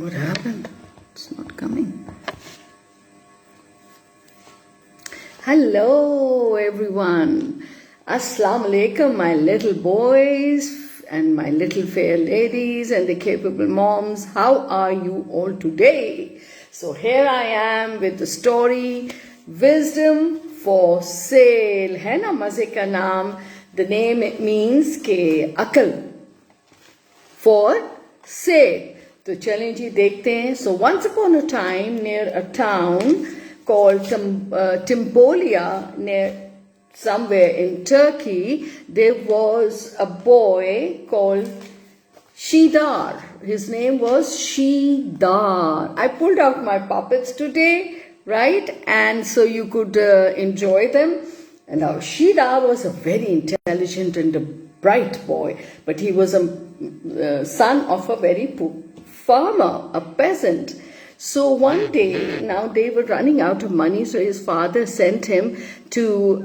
What happened? It's not coming. Hello, everyone. Assalamu alaikum, my little boys and my little fair ladies and the capable moms. How are you all today? So here I am with the story, Wisdom for Sale. है ना मजे का नाम? The name it means के अकल for sale. तो चलें जी देखते हैं. So once upon a time near a town called Timpolia, near somewhere in Turkey, there was a boy called Shidar. His name was Shidar. I pulled out my puppets today, right? And so you could enjoy them. And now Shidar was a very intelligent and a bright boy, but he was a son of a very poor farmer, a peasant. So one day, now they were running out of money, so his father sent him to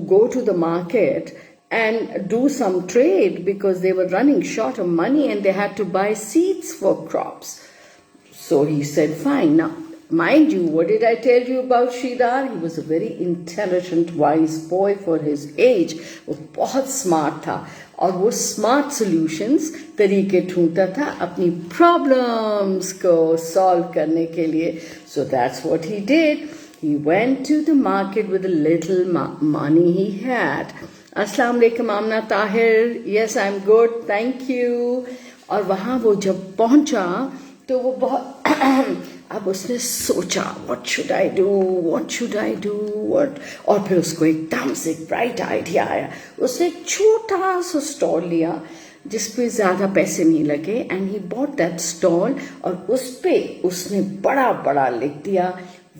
go to the market and do some trade because they were running short of money and they had to buy seeds for crops. So he said, fine. Now, mind you, what did I tell you about Shidar? He was a very intelligent, wise boy for his age. वो बहुत smart था और वो smart solutions तरीके ढूंढता था अपनी problems को solve करने के लिए. So that's what he did. He went to the market with the little money he had. Assalamu alaikum Amna Tahir. Yes, I'm good. Thank you. और वहाँ वो जब पहुँचा तो वो बहुत अब उसने सोचा what should I do what और फिर उसको एकदम से bright idea आया. उसने एक छोटा सा stall लिया जिस पे ज़्यादा पैसे नहीं लगे and he bought that stall और उस पे उसने बड़ा बड़ा लिख दिया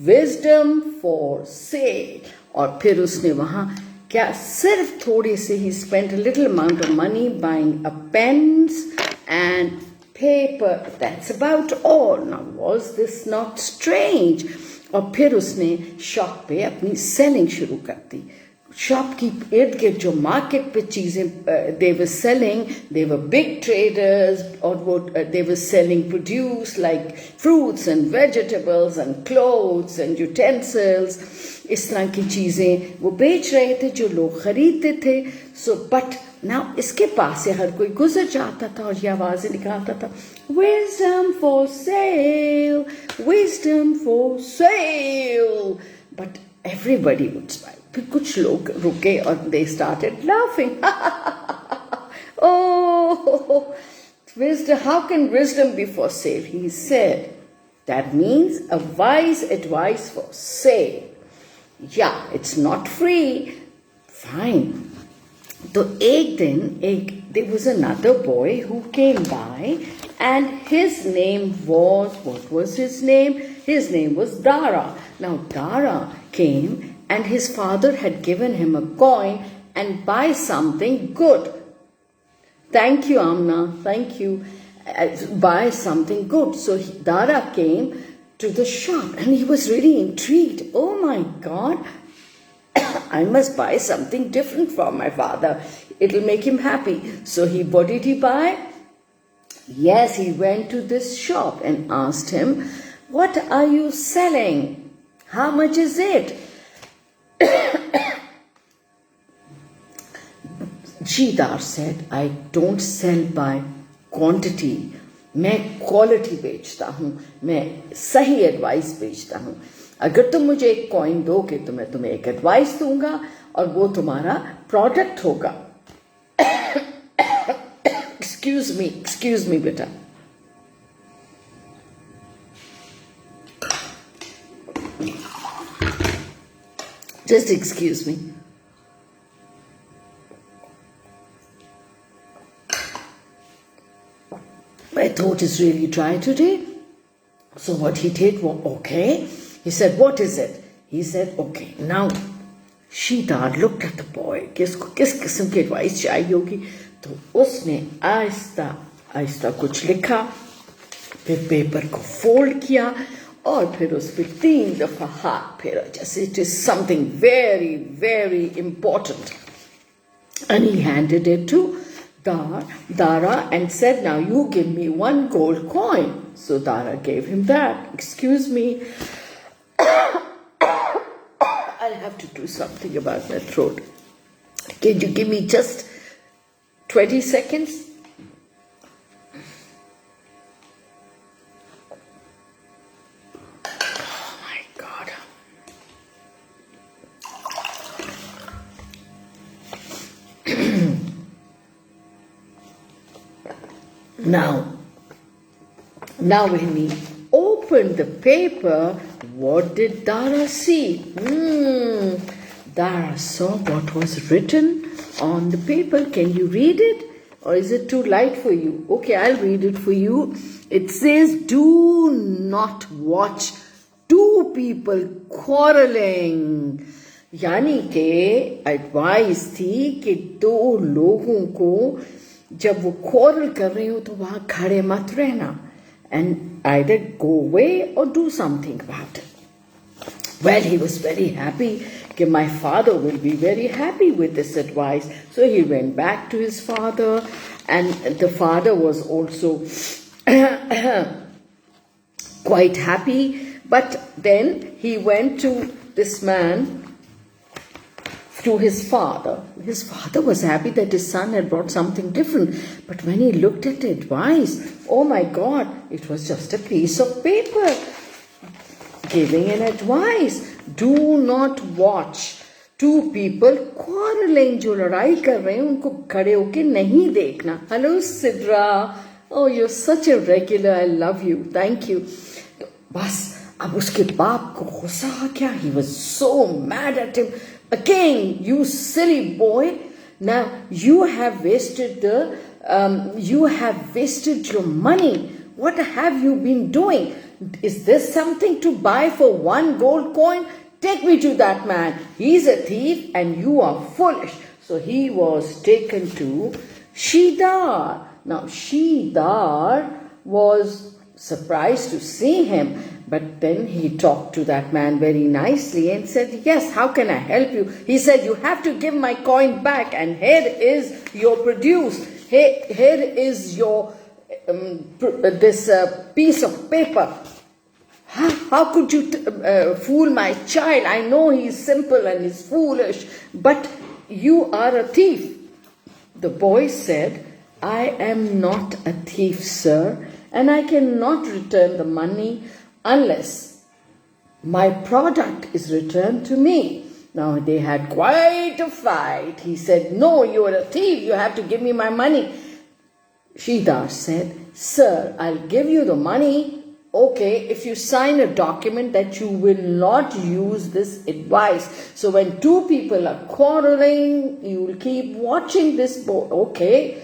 wisdom for sale. और फिर उसने वहाँ क्या सिर्फ थोड़े से he spent a little amount of money buying a pens and paper. That's about all. Now was this not strange? और फिर उसने शॉप पे अपनी सेलिंग शुरू कर दी. शॉप की इर्द गिर्द जो मार्केट पे चीजें they were selling, they were big traders और वो they were selling produce like fruits and vegetables and clothes and utensils. इस तरह की चीजें वो बेच रहे थे जो लोग खरीदते थे. So but now इसके पास से हर कोई गुजर जाता था और ये आवाजें निकालता था wisdom for sale, wisdom for sale. But everybody would smile. फिर कुछ लोग रुके और they started laughing. Oh, wisdom! How can wisdom be for sale? He said, that means a wise advice for sale. Yeah, it's not free. Fine. So एक दिन there was another boy who came by and his name was, what was his name? His name was Dara. Now Dara came and his father had given him a coin and buy something good. Thank you Amna, thank you. Buy something good. So Dara came to the shop and he was really intrigued. Oh my God, I must buy something different for my father. It'll make him happy. So what did he buy? Yes, he went to this shop and asked him, what are you selling? How much is it? Shidar said, I don't sell by quantity. मैं quality बेचता हूँ, मैं सही advice बेचता हूँ. अगर तुम मुझे एक कॉइन दोगे तो मैं तुम्हें एक एडवाइस दूंगा और वो तुम्हारा प्रोडक्ट होगा. एक्सक्यूज मी बेटा. Just excuse me. My throat is really dry today. So what he did was, okay. He said, what is it? He said, okay. Now, Shidar looked at the boy. किस किस्म की advice चाहिए होगी? तो उसने आहिस्ता आहिस्ता कुछ लिखा, फिर पेपर को फोल्ड किया और फिर उस पर 3 दफा हाथ फेरा जैसे it is something very, very important. And he handed it to Dara and said, now you give me 1 gold coin. So Dara gave him that. Excuse me, I'll have to do something about my throat. Can you give me just 20 seconds? Oh my God. Now when he opened the paper, what did Dara see? Dara saw what was written on the paper. Can you read it? Or is it too light for you? Okay, I'll read it for you. It says, do not watch 2 people quarreling. यानी के advice थी कि 2 लोगों को जब वो quarrel कर रहे हो तो वहां खड़े मत रहना. And either go away or do something about it. Well, he was very happy. Okay, my father will be very happy with this advice. So he went back to his father, and the father was also quite happy. But then he went to this man, to his father. His father was happy that his son had brought something different. But when he looked at the advice, oh my God, it was just a piece of paper giving an advice. Do not watch 2 people quarreling. जो लड़ाई कर रहे हैं उनको खड़े होके नहीं देखना. Hello Sidra. Oh, you're such a regular. I love you. Thank you. बस अब उसके बाप को गुस्सा आ गया. He was so mad at him. Again, you silly boy. Now you have wasted your money. What have you been doing? Is this something to buy for 1 gold coin? Take me to that man. He's a thief and you are foolish. So he was taken to Shidar. Now Shidar was surprised to see him. But then he talked to that man very nicely and said, yes, how can I help you? He said, you have to give my coin back, and here is your produce. Here is your this piece of paper. How could you fool my child? I know he's simple and he's foolish, but you are a thief. The boy said, I am not a thief, sir, and I cannot return the money unless my product is returned to me. Now they had quite a fight. He said, no, you are a thief. You have to give me my money. Shidar said, sir, I'll give you the money, okay, if you sign a document that you will not use this advice. So when 2 people are quarreling, you will keep watching this boy. Okay,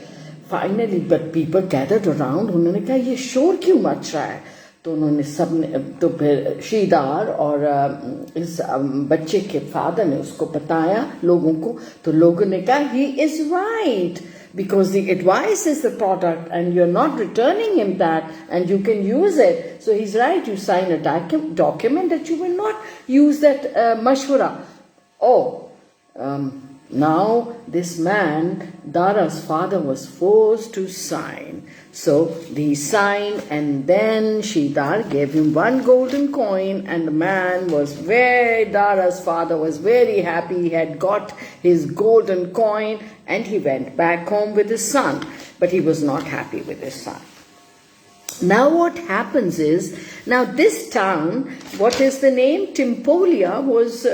finally, but people gathered around. उन्होंने कहा ये शोर क्यों much रहा है? तो उन्होंने सब ने तो फिर शीदार और इस बच्चे के फादर ने उसको बताया लोगों को. तो लोगों ने कहा he is right because the advice is the product and you're not returning him that and you can use it. So he's right, you sign a document that you will not use that mashwara. Now this man, Dara's father, was forced to sign. So he signed, and then Shidar gave him 1 golden coin, and the man Dara's father was very happy. He had got his golden coin and he went back home with his son. But he was not happy with his son. Now what happens is, now this town, what is the name? Timpolia was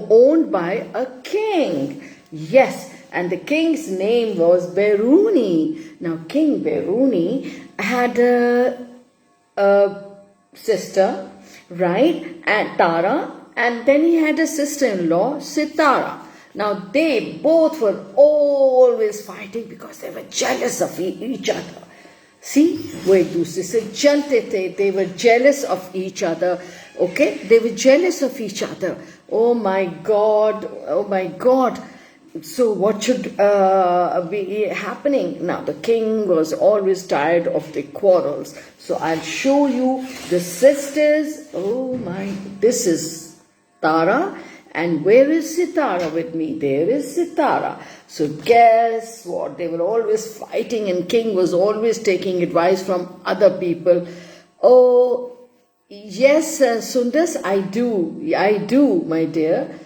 owned by a king. Yes, and the king's name was Beruni. Now King Beruni had a sister, right, and Tara, and then he had a sister-in-law, Sitara. Now they both were always fighting because they were jealous of each other. See, वो एक दूसरे से जलते थे. They were jealous of each other. Okay, they were jealous of each other. Oh my God, oh my God. So what should be happening? Now the king was always tired of the quarrels. So I'll show you the sisters. Oh my, this is Tara And where is Sitara with me? There is Sitara. So guess what? They were always fighting and king was always taking advice from other people. Oh, yes, Sundas, I do, my dear.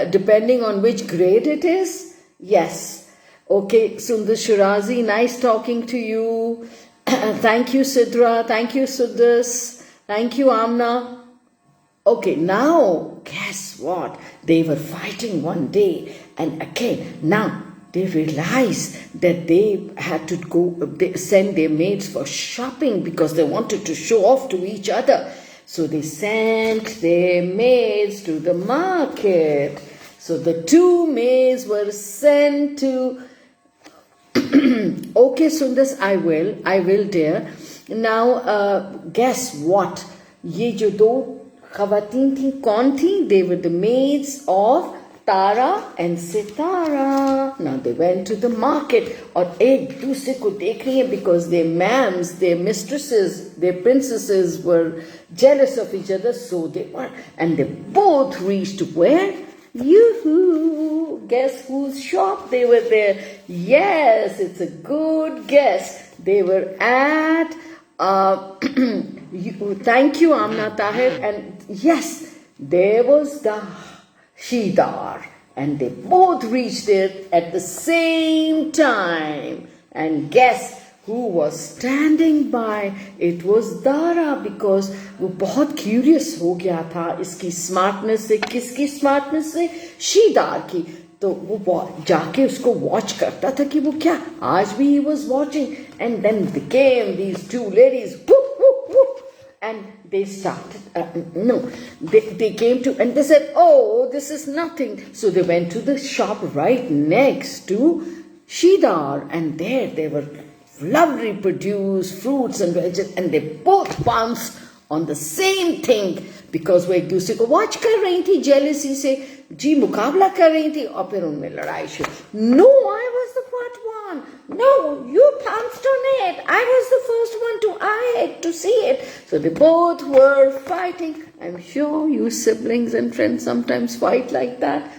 Depending on which grade it is, yes. Okay, Sundar Shirazi, nice talking to you. Thank you, Sidra. Thank you, Sudas. Thank you, Amna. Okay, now, guess what? They were fighting one day, and again, now they realized that they had to send their maids for shopping because they wanted to show off to each other. So they sent their maids to the market. So the two maids were sent to. Okay, Sundas, I will, dear. Now, guess what? ये जो दो खवातीन थी कौन थी? They were the maids of Tara and Sitara. Now they went to the market और एक दूसरे को देख रही हैं because their ma'ams, their mistresses, their princesses were jealous of each other, so they were, and they both reached where? Yoo-hoo! Guess whose shop they were there? Yes, it's a good guess. They were at thank you, Amna Tahir. And yes, there was the Shidar. And they both reached it at the same time. And guess who was standing by? It was Dara, because वो बहुत curious हो गया था इसकी smartness से. किसकी smartness से? Shidar की. तो वो जाके उसको watch करता था कि वो क्या. आज भी he was watching. And then they came, these two ladies, whoop, whoop, whoop, and they started, they came to, and they said, oh, this is nothing. So they went to the shop right next to Shidar, and there they were lovely produce, fruits and vegetables, and they both pounced on the same thing, because वो एक दूसरे को watch कर रही थी jealousy से, जी मुकाबला कर रही थी, और फिर उनमें लड़ाई शुरू. No, I was the first one. No, you pounced on it. I was the first one to see it. So they both were fighting. I'm sure you siblings and friends sometimes fight like that.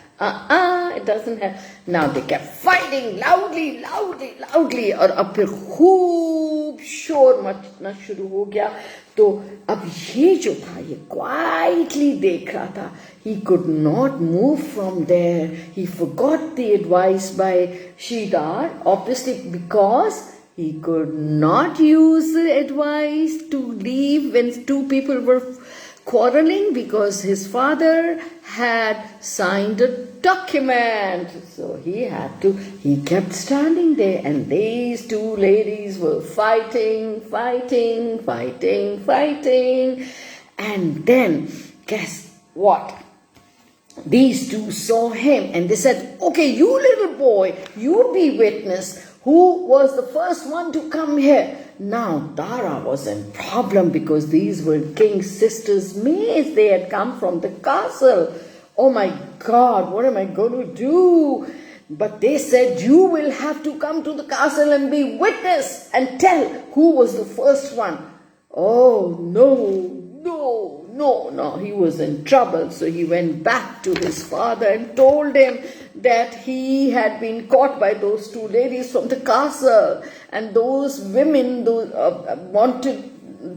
It doesn't have. Now they kept fighting loudly. और अब फिर खूब शोर मचना शुरू हो गया. तो अब ये जो था, ये quietly देख रहा था. He could not move from there. He forgot the advice by Shidar, obviously because he could not use the advice to leave when two people were quarreling, because his father had signed a document. So he kept standing there, and these two ladies were fighting. And then, guess what? These two saw him and they said, okay, you little boy, you be witness. Who was the first one to come here? Now, Dara was in problem because these were king's sisters' maids. They had come from the castle. Oh my God, what am I going to do? But they said, you will have to come to the castle and be witness and tell who was the first one. Oh, no, he was in trouble. So he went back to his father and told him that he had been caught by those two ladies from the castle, and those women wanted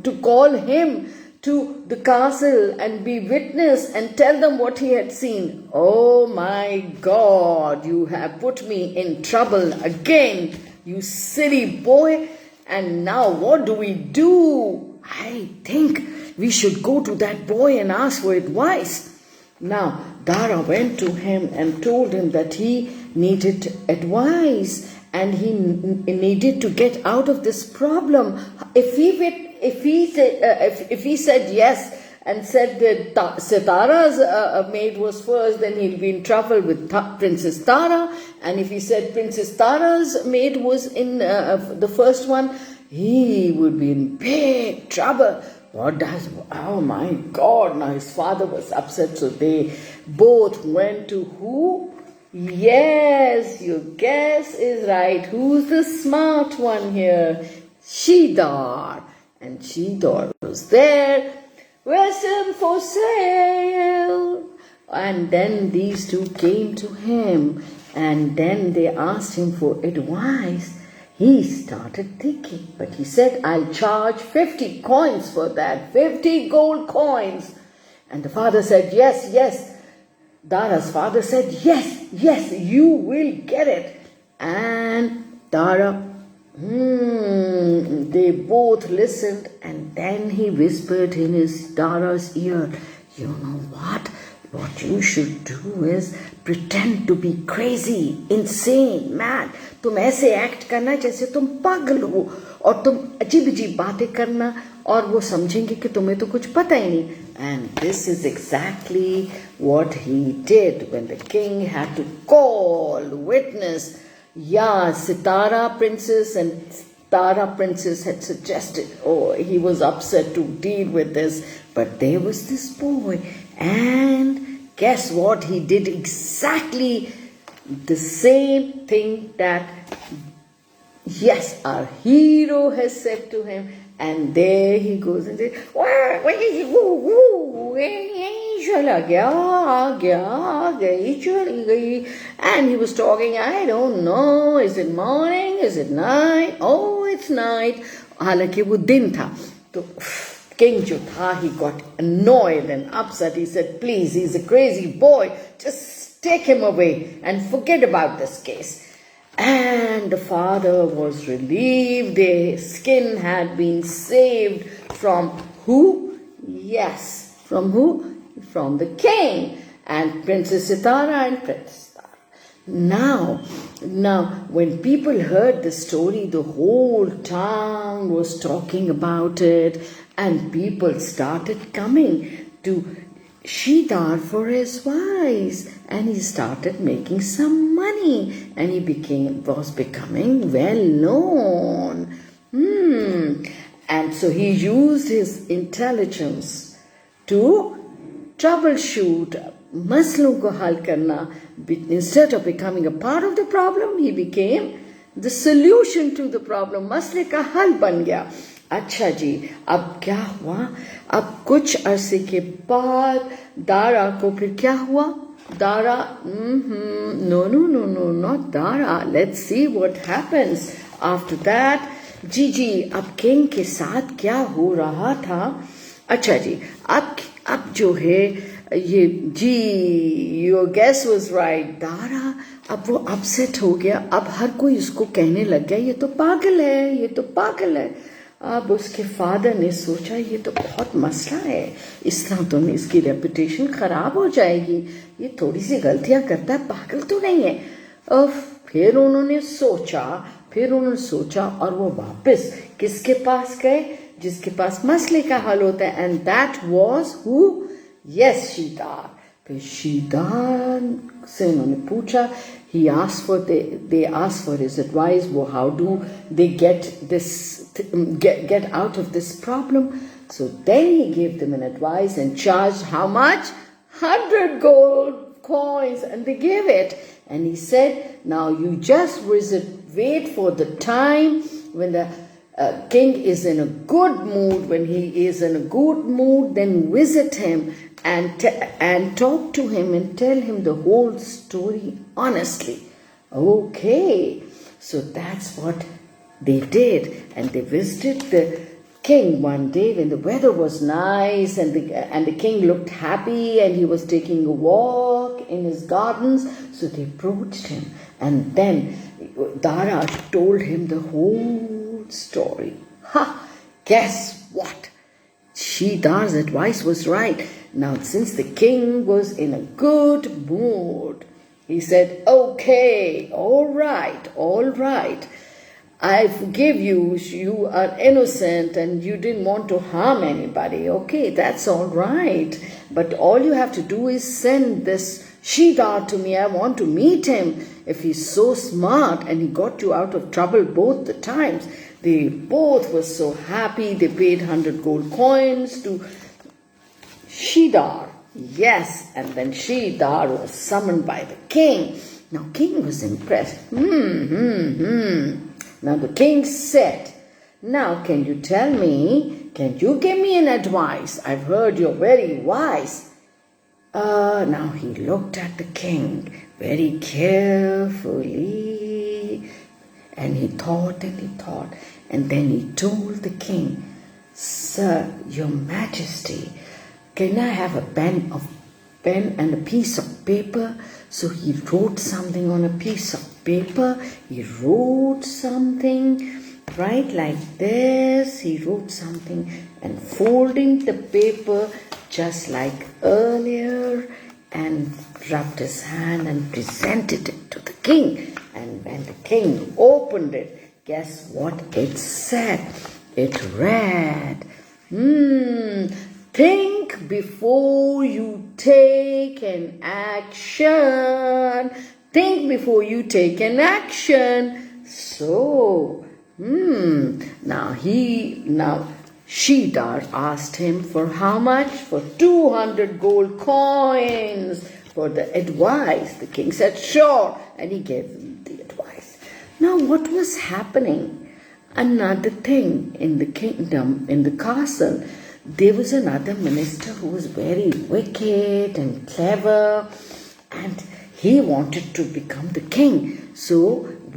to call him to the castle and be witness and tell them what he had seen. Oh my God, you have put me in trouble again, you silly boy. And now what do? I think we should go to that boy and ask for advice. Now, Dara went to him and told him that he needed advice and he needed to get out of this problem. If he said yes and said that Sitara's maid was first, then he'll be in trouble with Princess Tara. And if he said Princess Tara's maid was in the first one, he would be in big trouble. Oh my God, now his father was upset, so they both went to who? Yes, your guess is right. Who's the smart one here? Shidar. And Shidar was there. Wisdom for sale. And then these two came to him, and then they asked him for advice. He started thinking, but he said, I'll charge 50 coins for that, 50 gold coins. And the father said, yes, yes. Dara's father said, yes, yes, you will get it. And Dara, they both listened, and then he whispered in his Dara's ear, you know what? What you should do is pretend to be crazy, insane, mad. तुम ऐसे act करना जैसे तुम पागल हो, और तुम अजीब अजीब बातें करना, और वो समझेंगे कि तुम्हें तो कुछ पता ही नहीं. And this is exactly what he did when the king had to call witness. Yeah, Sitara princess and Tara princess had suggested, oh, he was upset to deal with this, but there was this boy, and guess what? He did exactly the same thing that, yes, our hero has said to him. And there he goes and says, and he was talking, I don't know, is it morning, is it night? Oh, it's night. हालांकि वो दिन था. तो king जो था, he got annoyed and upset. He said, please, he's a crazy boy, just take him away and forget about this case. And the father was relieved. Their skin had been saved from who? Yes, from who? From the king and Princess Sitara and Prince Sitara. Now, when people heard the story, the whole town was talking about it, and people started coming to Shidar for his wives, and he started making some money, and he was becoming well known. And so he used his intelligence to troubleshoot, maslon ko hal karna. Instead of becoming a part of the problem, he became the solution to the problem. Masle ka hal ban gaya. अच्छा जी, अब क्या हुआ? अब कुछ अरसे के बाद दारा को फिर क्या हुआ? Dara, no, not Dara. Let's see what happens after that. जी, अब किंग के साथ क्या हो रहा था? अच्छा जी, अब जो है ये जी, your guess was right. Dara अब वो अपसेट हो गया. अब हर कोई उसको कहने लग गया, ये तो पागल है, ये तो पागल है. अब उसके फादर ने सोचा, ये तो बहुत मसला है, इस तरह तो इसकी रेपुटेशन खराब हो जाएगी, ये थोड़ी सी गलतियां करता है, पागल तो नहीं है. और फिर उन्होंने सोचा और वो वापस किसके पास गए? जिसके पास मसले का हल होता है. And that was who? Yes, शीदार. फिर शीदार से उन्होंने पूछा, they asked for his advice. Well, how do they get out of this problem? So then he gave them an advice and charged how much? 100 gold coins, and they gave it. And he said, now you just wait for the time when the king is in a good mood. When he is in a good mood, then visit him and talk to him and tell him the whole story honestly. Okay, so that's what they did, and they visited the king one day when the weather was nice, and the king looked happy, and he was taking a walk in his gardens. So they approached him, and then Dara told him the whole story. Guess what? Shidar's advice was right. Now, since the king was in a good mood, he said, okay, all right. I forgive you. You are innocent and you didn't want to harm anybody. Okay, that's all right. But all you have to do is send this Shidar to me. I want to meet him. If he's so smart and he got you out of trouble both the times. They both were so happy. They paid 100 gold coins to Shidar. Yes, and then Shidar was summoned by the king. Now, king was impressed. Now, the king said, now, can you tell me, can you give me an advice? I've heard you're very wise. Now he looked at the king very carefully, and he thought, and then he told the king, "Sir, your majesty, can I have a pen and a piece of paper?" So he wrote something on a piece of paper. He wrote something right like this. He wrote something and folding the paper just like earlier, and rubbed his hand and presented it to the king. And when the king opened it, guess what it said? It read, "Think before you take an action. Think before you take an action." So, now Shidar asked him for how much? For 200 gold coins for the advice. The king said, "Sure," and he gave him the advice. Now, what was happening? Another thing in the kingdom, in the castle, there was another minister who was very wicked and clever, and he wanted to become the king. So,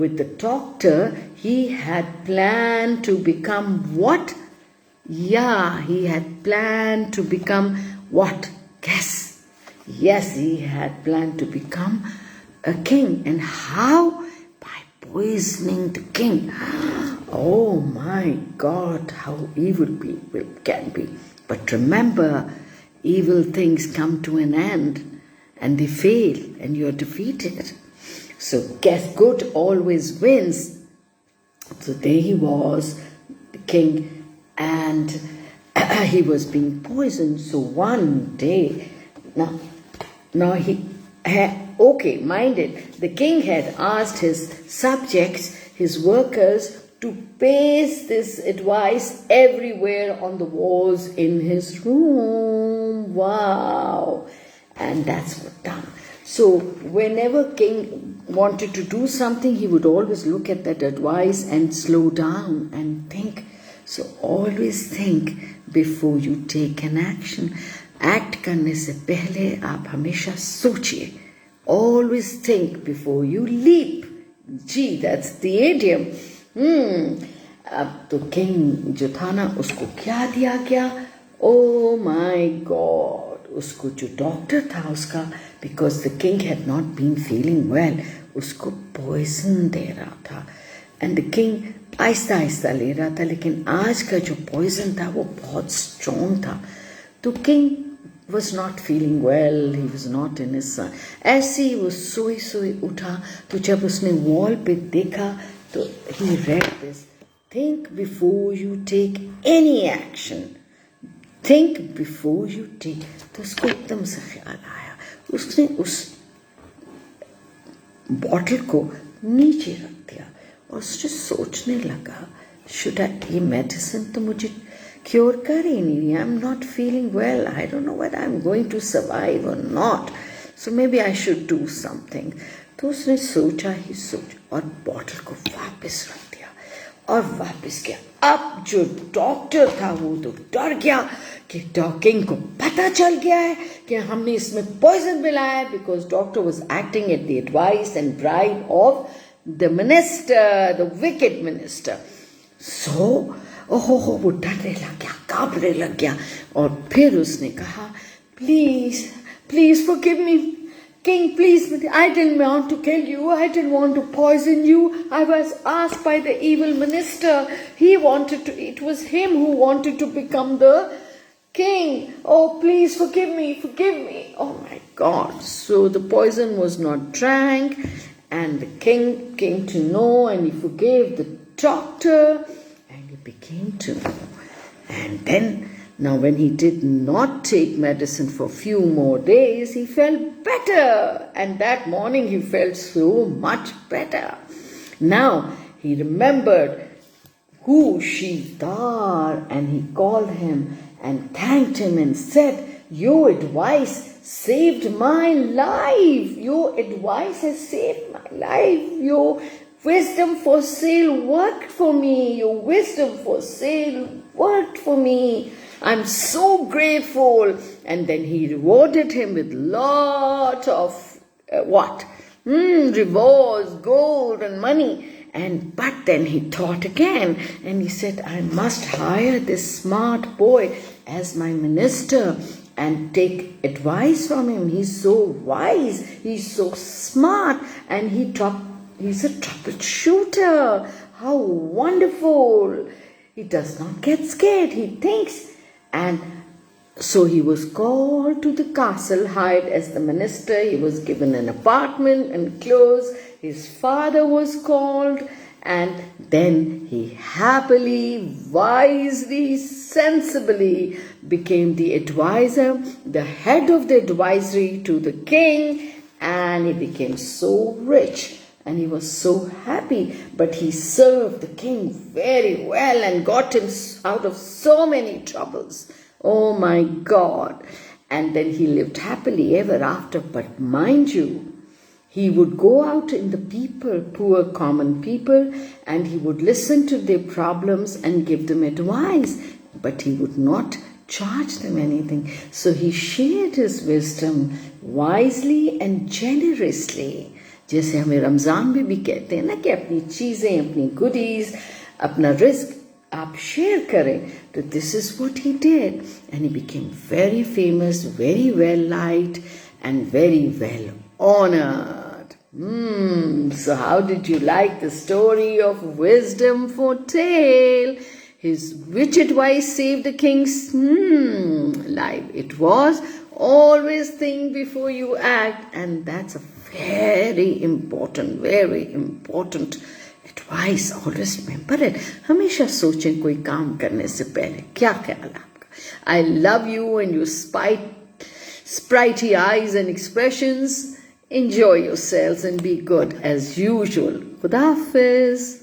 with the doctor, he had planned to become what? Yeah, he had planned to become what? Guess. Yes, he had planned to become a king. And how? By poisoning the king. Oh my God, how evil people can be. But remember, evil things come to an end and they fail and you're defeated. So guess good always wins. So there he was, the king, and he was being poisoned. So one day, okay, mind it, the king had asked his subjects, his workers, to paste this advice everywhere on the walls in his room. Wow. And that's what done. So whenever king wanted to do something, he would always look at that advice and slow down and think. So always think before you take an action. Act करने से पहले आप हमेशा सोचिए. Always think before you leap. Gee, that's the idiom. अब तो king जो था ना, उसको क्या दिया गया? Oh my God, उसको जो डॉक्टर था उसका, because the king had not been feeling well, उसको poison दे रहा था. And the king Aahista Aahista ले रहा था, लेकिन आज का जो poison था वो बहुत strong था. तो king was not feeling well, he was not in his sun. ऐसे ही वो सोई उठा, तो जब उसने wall पे देखा, तो he read this. Think before you take any action. Think before you take. तो उसको एकदम से ख्याल आया. उसने उस बॉटल को नीचे रख दिया और उसने सोचने लगा, should I, ये मेडिसिन तो मुझे क्योर कर ही नहीं रही. I'm not feeling well. I don't know whether I'm going to survive or not. So maybe I should do something. तो उसने सोचा ही और बॉटल को वापस रख दिया और वापस गया. अब जो डॉक्टर था वो तो डर गया कि किंग को पता चल गया है कि हमने इसमें पॉइजन मिलाया है, because doctor was acting at the advice and bribe of the minister, the wicked minister. So वो डरने लग गया, कांपने लग गया. और फिर उसने कहा, please forgive me king, please, I didn't want to kill you, I didn't want to poison you. I was asked by the evil minister. He wanted to, it was him who wanted to become the king. Oh, please forgive me. Oh my God. So the poison was not drank, and the king came to know, and he forgave the doctor, and he became to know. And then, now when he did not take medicine for few more days, he felt better. And that morning he felt so much better. Now he remembered who Shidar, and he called him and thanked him and said, your advice saved my life. Your advice has saved my life. Your wisdom for sale worked for me. Your wisdom for sale worked for me. I'm so grateful. And then he rewarded him with lot of what? Rewards, gold and money. But then he thought again and he said, I must hire this smart boy as my minister and take advice from him. He's so wise, he's so smart, and he's a troubleshooter. How wonderful. He does not get scared, he thinks. And so he was called to the castle, hired as the minister. He was given an apartment and clothes. His father was called, and then he happily, wisely, sensibly became the advisor, the head of the advisory to the king, and he became so rich and he was so happy. But he served the king very well and got him out of so many troubles. Oh my God. And then he lived happily ever after. But mind you, he would go out in the people, poor common people, and he would listen to their problems and give them advice. But he would not charge them anything. So he shared his wisdom wisely and generously. जैसे हमें रमज़ान में भी कहते हैं ना कि अपनी चीज़ें, अपनी goodies, अपना रिस्क आप शेयर करें. So this is what he did, and he became very famous, very well liked, and very well honored. So how did you like the story of wisdom for tale? Which advice saved the king's life? It was always think before you act, and that's a very important advice. Always remember it. हमेशा सोचें कोई काम करने से पहले क्या ख्याल है आपका. I love you and your sprightly eyes and expressions. Enjoy yourselves and be good as usual. Khuda Hafiz.